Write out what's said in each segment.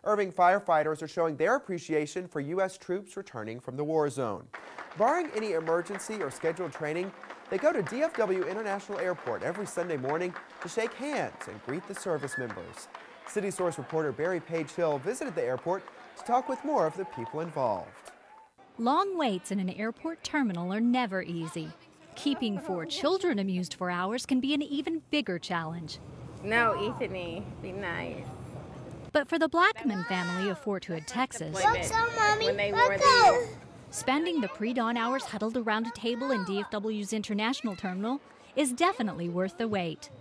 Irving firefighters are showing their appreciation for U.S. troops returning from the war zone. Barring any emergency or scheduled training, they go to DFW International Airport every Sunday morning to shake hands and greet the service members. City Source reporter Barry Page Hill visited the airport to talk with more of the people involved. Long waits in an airport terminal are never easy. Keeping 4 children amused for hours can be an even bigger challenge. No, Ethany, be nice. But for the Blackman family of Fort Hood, Texas, spending the pre-dawn hours huddled around a table in DFW's International Terminal is definitely worth the wait.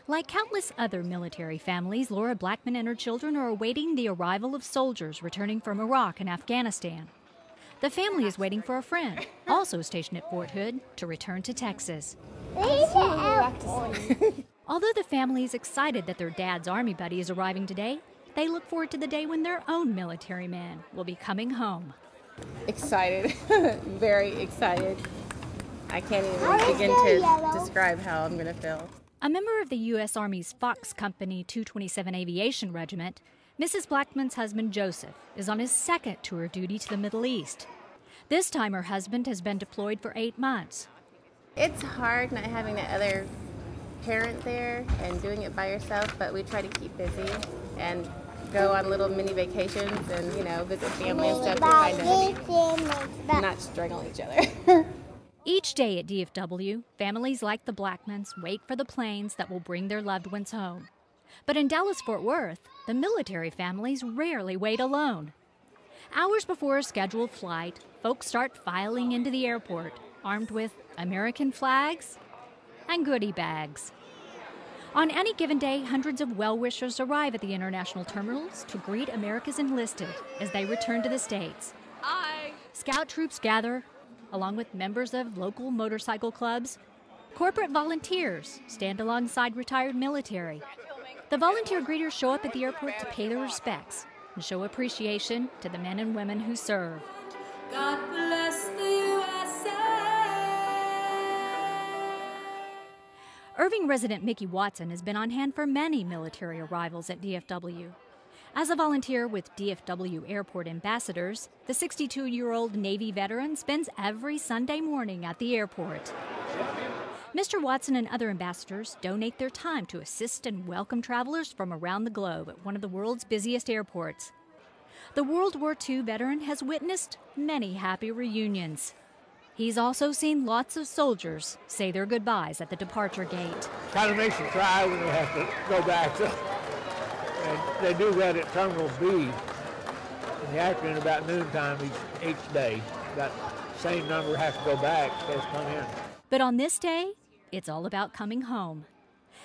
Like countless other military families, Laura Blackman and her children are awaiting the arrival of soldiers returning from Iraq and Afghanistan. The family is waiting for a friend, also stationed at Fort Hood, to return to Texas. Although the family is excited that their dad's Army buddy is arriving today, they look forward to the day when their own military man will be coming home. Excited, very excited. I can't even begin to describe how I'm going to feel. A member of the U.S. Army's Fox Company 227 Aviation Regiment, Mrs. Blackman's husband Joseph is on his second tour of duty to the Middle East. This time her husband has been deployed for 8 months. It's hard not having the other parent there and doing it by yourself, but we try to keep busy and go on little mini vacations and, visit family and stuff to kind of not strangle each other. Each day at DFW, families like the Blackmans wait for the planes that will bring their loved ones home. But in Dallas-Fort Worth, the military families rarely wait alone. Hours before a scheduled flight, folks start filing into the airport, armed with American flags and goodie bags. On any given day, hundreds of well-wishers arrive at the international terminals to greet America's enlisted as they return to the States. Hi. Scout troops gather, along with members of local motorcycle clubs. Corporate volunteers stand alongside retired military. The volunteer greeters show up at the airport to pay their respects and show appreciation to the men and women who serve. God bless the USA. Irving resident Mickey Watson has been on hand for many military arrivals at DFW. As a volunteer with DFW Airport Ambassadors, the 62-year-old Navy veteran spends every Sunday morning at the airport. Mr. Watson and other ambassadors donate their time to assist and welcome travelers from around the globe at one of the world's busiest airports. The World War II veteran has witnessed many happy reunions. He's also seen lots of soldiers say their goodbyes at the departure gate. Kind of makes you cry when they have to go back. And they do that at Terminal B in the afternoon about noontime each day. That same number has to go back, so come in. But on this day, it's all about coming home.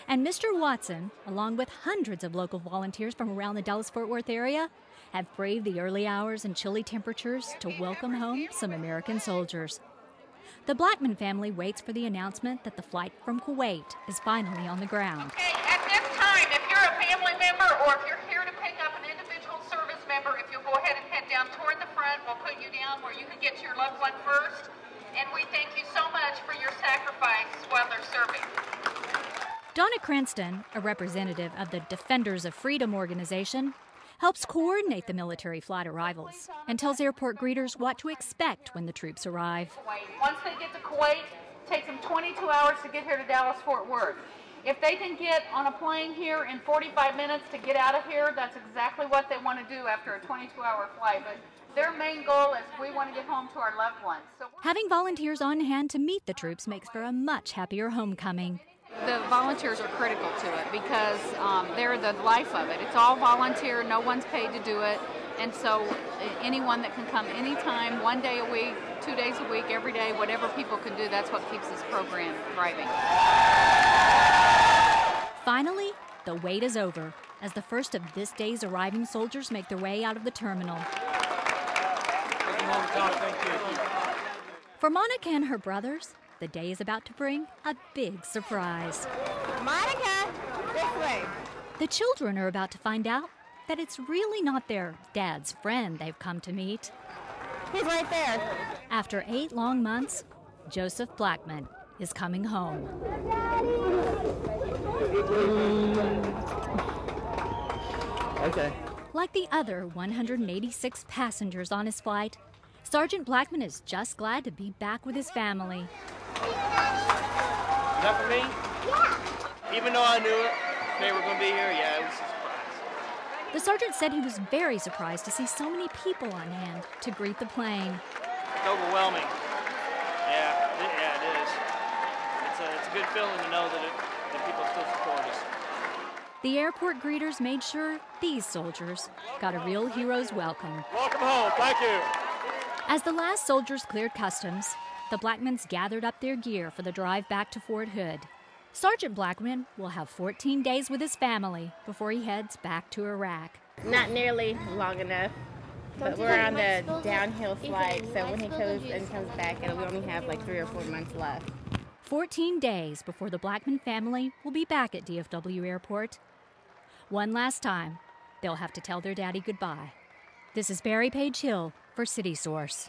And Mr. Watson, along with hundreds of local volunteers from around the Dallas-Fort Worth area, have braved the early hours and chilly temperatures to welcome home some American soldiers. The Blackman family waits for the announcement that the flight from Kuwait is finally on the ground. Okay, at this time, if you're a family member or if you're here to pick up an individual service member, if you'll go ahead and head down toward the front, we'll put you down where you can get to your loved one first. And we thank you so much for your sacrifice while they're serving. Donna Cranston, a representative of the Defenders of Freedom organization, helps coordinate the military flight arrivals and tells airport greeters what to expect when the troops arrive. Once they get to Kuwait, it takes them 22 hours to get here to Dallas-Fort Worth. If they can get on a plane here in 45 minutes to get out of here, that's exactly what they want to do after a 22-hour flight. But their main goal is we want to get home to our loved ones. Having volunteers on hand to meet the troops makes for a much happier homecoming. The volunteers are critical to it because they're the life of it. It's all volunteer, no one's paid to do it, and so anyone that can come anytime, 1 day a week, 2 days a week, every day, whatever people can do, that's what keeps this program thriving. Finally, the wait is over as the first of this day's arriving soldiers make their way out of the terminal. For Monica and her brothers, the day is about to bring a big surprise. Monica, this way. The children are about to find out that it's really not their dad's friend they've come to meet. He's right there. After 8 long months, Joseph Blackman is coming home. Okay. Like the other 186 passengers on his flight, Sergeant Blackman is just glad to be back with his family. Is that for me? Yeah. Even though I knew it, they were going to be here, yeah, it was a surprise. The sergeant said he was very surprised to see so many people on hand to greet the plane. It's overwhelming. Yeah, it is. It's a good feeling to know that people still support us. The airport greeters made sure these soldiers got a real hero's welcome. Welcome home. Thank you. As the last soldiers cleared customs, the Blackmans gathered up their gear for the drive back to Fort Hood. Sergeant Blackman will have 14 days with his family before he heads back to Iraq. Not nearly long enough, but we're on the downhill flight, so when he goes and comes back, we only have like 3 or 4 months left. 14 days before the Blackman family will be back at DFW Airport. One last time, they'll have to tell their daddy goodbye. This is Barry Page Hill for City Source.